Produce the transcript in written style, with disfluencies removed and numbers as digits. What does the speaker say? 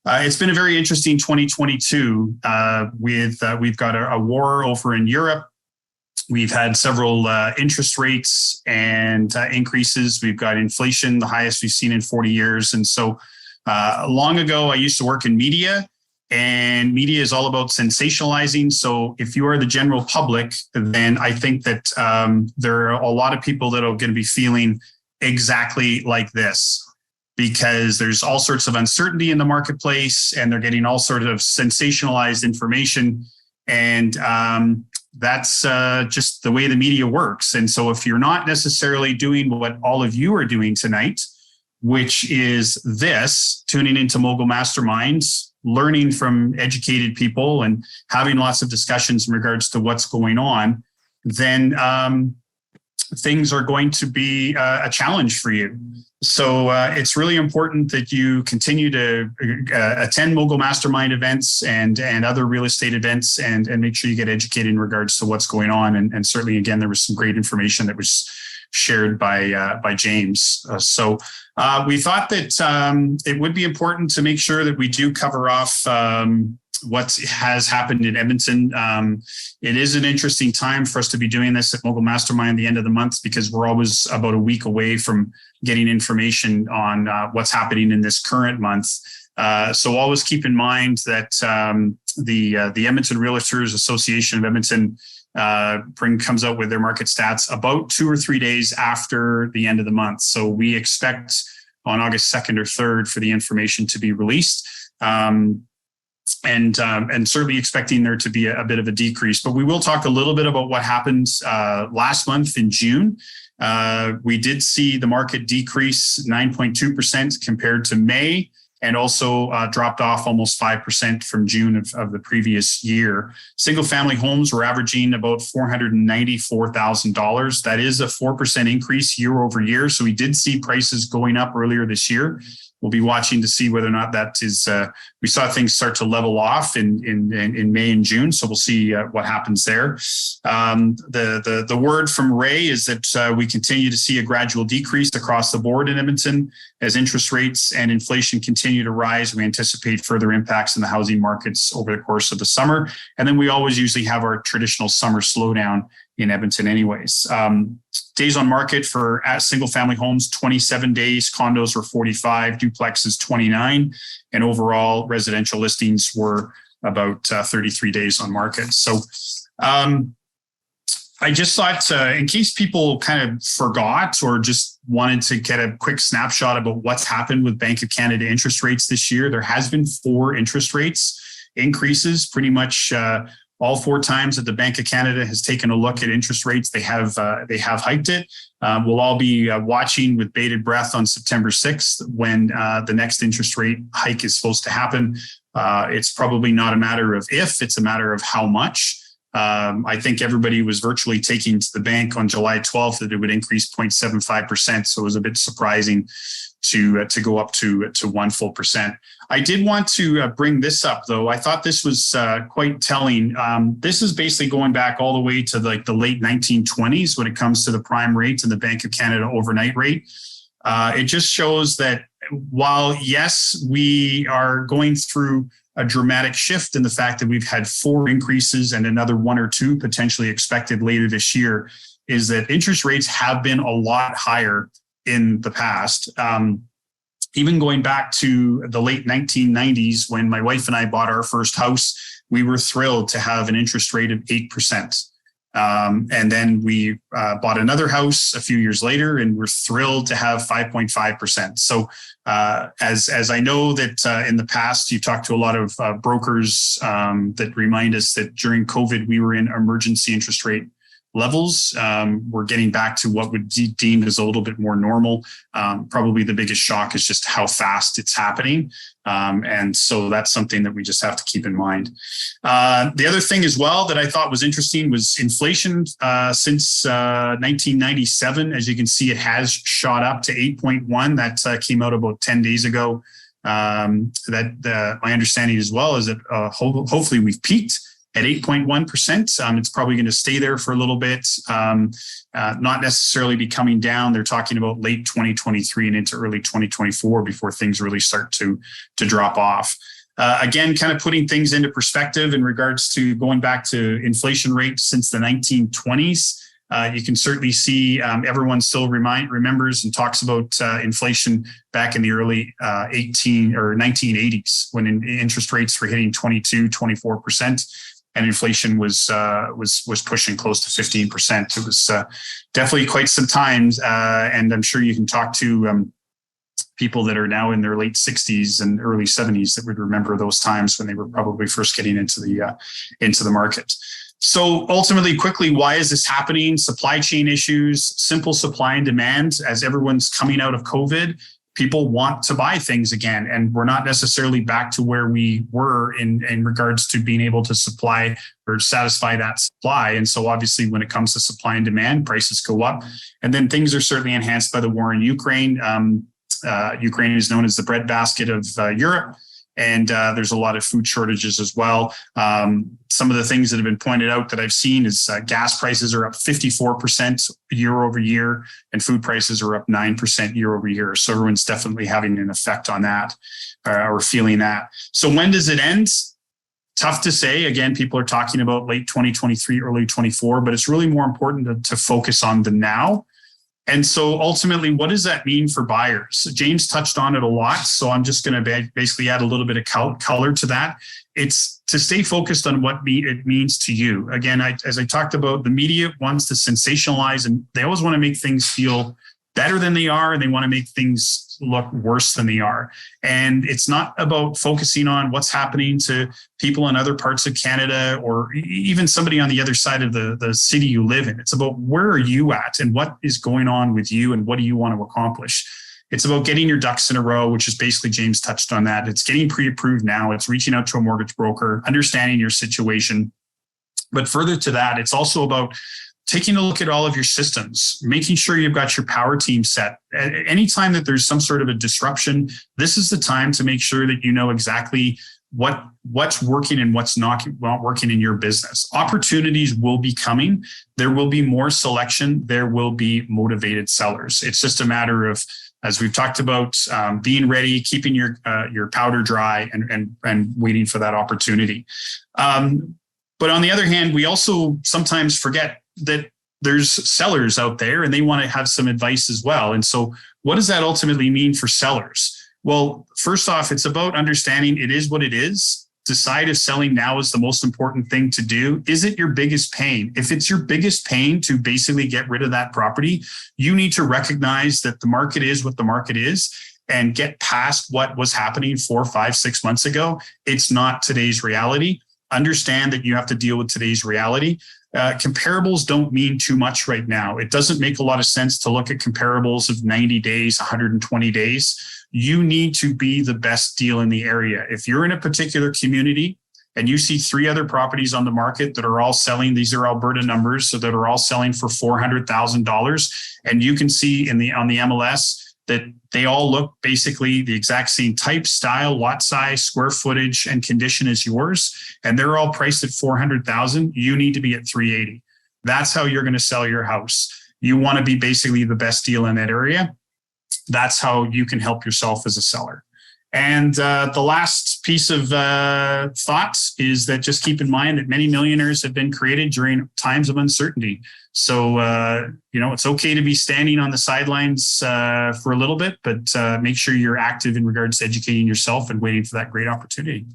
It's been a very interesting 2022 we've got a war over in Europe. We've had several interest rates and increases. We've got inflation, the highest we've seen in 40 years. And so long ago, I used to work in media, and media is all about sensationalizing. So if you are the general public, then I think that there are a lot of people that are going to be feeling exactly like this, because there's all sorts of uncertainty in the marketplace and they're getting all sorts of sensationalized information. And that's just the way the media works. And so if you're not necessarily doing what all of you are doing tonight, which is this, tuning into Mogul Mastermind, learning from educated people and having lots of discussions in regards to what's going on, then things are going to be a challenge for you. So it's really important that you continue to attend Mogul Mastermind events and other real estate events and make sure you get educated in regards to what's going on. And certainly, again, there was some great information that was shared by James. So we thought that it would be important to make sure that we do cover off what has happened in Edmonton. It is an interesting time for us to be doing this at Mogul Mastermind at the end of the month, because we're always about a week away from getting information on what's happening in this current month. So always keep in mind that the Edmonton Realtors Association of Edmonton comes out with their market stats about 2 or 3 days after the end of the month. So we expect on August 2nd or 3rd for the information to be released. And certainly expecting there to be a bit of a decrease. But we will talk a little bit about what happened last month in June. We did see the market decrease 9.2% compared to May, and also dropped off almost 5% from June of the previous year. Single family homes were averaging about $494,000. That is a 4% increase year over year. So we did see prices going up earlier this year. We'll be watching to see whether or not that is, we saw things start to level off in May and June. So we'll see what happens there. The word from Ray is that we continue to see a gradual decrease across the board in Edmonton. As interest rates and inflation continue to rise, we anticipate further impacts in the housing markets over the course of the summer. And then we always usually have our traditional summer slowdown in Edmonton anyways. Days on market for single family homes, 27 days, condos were 45, duplexes 29, and overall residential listings were about 33 days on market. So I just thought in case people kind of forgot or just wanted to get a quick snapshot about what's happened with Bank of Canada interest rates this year, there has been 4 interest rates increases pretty much all 4 times that the Bank of Canada has taken a look at interest rates. They have hiked it. We'll all be watching with bated breath on September 6th when the next interest rate hike is supposed to happen. It's probably not a matter of if, it's a matter of how much. I think everybody was virtually taking to the bank on July 12th that it would increase 0.75%. So it was a bit surprising to go up to 1 full percent. I did want to bring this up, though. I thought this was quite telling. This is basically going back all the way to like the late 1920s when it comes to the prime rate and the Bank of Canada overnight rate. It just shows that while, yes, we are going through a dramatic shift in the fact that we've had 4 increases and another 1 or 2 potentially expected later this year, is that interest rates have been a lot higher in the past. Even going back to the late 1990s, when my wife and I bought our first house, we were thrilled to have an interest rate of 8%. And then we bought another house a few years later, and we're thrilled to have 5.5%. So as I know that in the past, you've talked to a lot of brokers that remind us that during COVID, we were in emergency interest rate levels. We're getting back to what would be deemed as a little bit more normal. Probably the biggest shock is just how fast it's happening. And so that's something that we just have to keep in mind. The other thing as well that I thought was interesting was inflation since 1997. As you can see, it has shot up to 8.1. That came out about 10 days ago. My understanding as well is that hopefully we've peaked at 8.1%. It's probably going to stay there for a little bit, not necessarily be coming down. They're talking about late 2023 and into early 2024 before things really start to drop off. Again, kind of putting things into perspective in regards to going back to inflation rates since the 1920s. You can certainly see everyone still remembers and talks about inflation back in the early 1980s when interest rates were hitting 22-24%, and inflation was pushing close to 15%. It was definitely quite some times, and I'm sure you can talk to people that are now in their late 60s and early 70s that would remember those times when they were probably first getting into the market. So ultimately, quickly, why is this happening? Supply chain issues, simple supply and demand. As everyone's coming out of COVID, people want to buy things again, and we're not necessarily back to where we were in regards to being able to supply or satisfy that supply. And so obviously, when it comes to supply and demand, prices go up. And then things are certainly enhanced by the war in Ukraine. Ukraine is known as the breadbasket of Europe. And there's a lot of food shortages as well. Some of the things that have been pointed out that I've seen is gas prices are up 54% year over year, and food prices are up 9% year over year. So everyone's definitely having an effect on that or feeling that. So when does it end? Tough to say. Again, people are talking about late 2023, early 24, but it's really more important to focus on the now. And so ultimately, what does that mean for buyers? James touched on it a lot, so I'm just going to basically add a little bit of color to that. It's to stay focused on what it means to you. Again, as I talked about, the media wants to sensationalize, and they always want to make things feel better than they are, and they want to make things look worse than they are. And it's not about focusing on what's happening to people in other parts of Canada or even somebody on the other side of the city you live in. It's about where are you at and what is going on with you and what do you want to accomplish. It's about getting your ducks in a row, which is basically James touched on that. It's getting pre-approved now. It's reaching out to a mortgage broker, understanding your situation. But further to that, it's also about taking a look at all of your systems, making sure you've got your power team set. Anytime that there's some sort of a disruption, this is the time to make sure that you know exactly what's working and what's not working in your business. Opportunities will be coming. There will be more selection. There will be motivated sellers. It's just a matter of, as we've talked about, being ready, keeping your powder dry, and waiting for that opportunity. But on the other hand, we also sometimes forget that there's sellers out there and they want to have some advice as well. And so what does that ultimately mean for sellers? Well, first off, it's about understanding it is what it is. Decide if selling now is the most important thing to do. Is it your biggest pain? If it's your biggest pain to basically get rid of that property, you need to recognize that the market is what the market is and get past what was happening 4, 5, 6 months ago. It's not today's reality. Understand that you have to deal with today's reality. Comparables don't mean too much right now. It doesn't make a lot of sense to look at comparables of 90 days, 120 days. You need to be the best deal in the area. If you're in a particular community and you see 3 other properties on the market that are all selling, these are Alberta numbers, so that are all selling for $400,000, and you can see on the MLS that they all look basically the exact same type, style, lot size, square footage, and condition as yours, and they're all priced at $400,000, you need to be at $380,000. That's how you're going to sell your house. You want to be basically the best deal in that area. That's how you can help yourself as a seller. And the last piece of thoughts is that just keep in mind that many millionaires have been created during times of uncertainty. So, it's okay to be standing on the sidelines for a little bit, but make sure you're active in regards to educating yourself and waiting for that great opportunity.